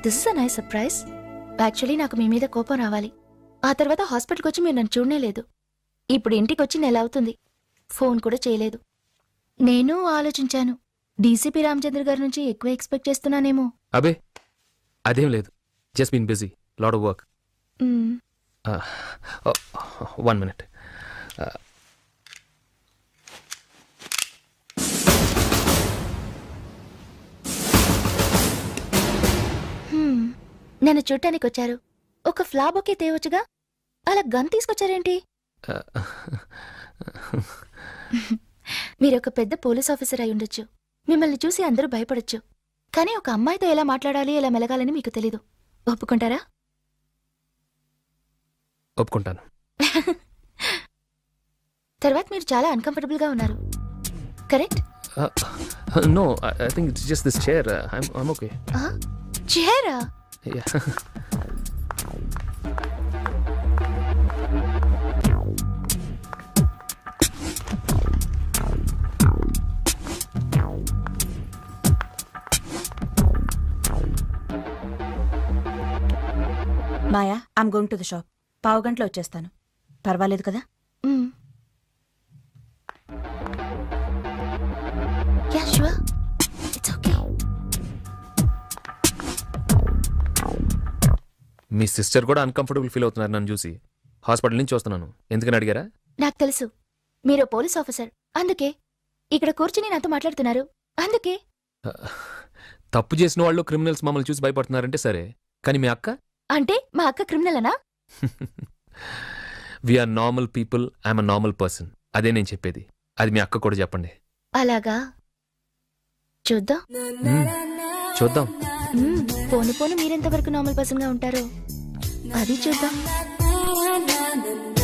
This is a nice surprise. Actually నాకు మీ మీద కోపం రావాలి. ఆ తర్వాత హాస్పిటల్కి వచ్చి మీరు నన్ను చూడనే లేదు. ఇప్పుడు ఇంటికి వచ్చి నెల అవుతుంది, ఫోన్ కూడా చేయలేదు. నేను ఆలోచించాను, డీసీపీ రామచంద్ర గారి నుంచి ఎక్కువ ఎక్స్పెక్ట్ చేస్తున్నానేమో. అబే అదేం లేదు, just been busy, lot of work. 1 minute. నన్ను చూడటానికి వచ్చారు, ఒక ఫ్లవర్ బొకే తేవచ్చుగా, అలా గన్ తీసుకొచ్చారేంటి? మీరొక పెద్ద పోలీస్ ఆఫీసర్ అయి ఉండొచ్చు, మిమ్మల్ని చూసి అందరూ భయపడొచ్చు. కానీ ఒక అమ్మాయితో ఎలా మాట్లాడాలి, ఎలా మెలగాలని మీకు తెలీదు. ఒప్పుకుంటారా? ఒప్పుకుంటాను. తర్వాత మీరు చాలా అన్కంఫర్టబుల్ గా ఉన్నారు, correct? No, I think it's just this chair. I'm okay. చైరా? Yeah. Maya, I'm going to the shop. పావు గంటలో వచ్చేస్తాను, పర్వాలేదు కదా? Yeah sure, it's okay. మీ సిస్టర్ కూడా అన్కంఫర్టబుల్ ఫీల్ అవుతున్నారు నన్ను చూసి. హాస్పిటల్ నుంచి వస్తున్నాను, ఎందుకని అడిగారా? నాకు తెలుసు, మీరు పోలీస్ ఆఫీసర్, అందుకే. ఇక్కడ కూర్చుని నాతో మాట్లాడుతున్నారు, అందుకే. తప్పు చేసిన వాళ్ళు క్రిమినల్స్ మమ్మల్ని చూసి భయపడుతున్నారంటే సరే, కానీ మీ అక్క అంటే మా అక్క క్రిమినల్ అనా? We are normal people, I'm a normal person. అదే నేను చెప్పేది. అది మీ అక్క కూడా చెప్పండి. అలాగా, చూద్దాం. చూద్దాం. పోను పోను మీరెంతవరకు నార్మల్ పర్సన్ గా ఉంటారో అది చూద్దాం.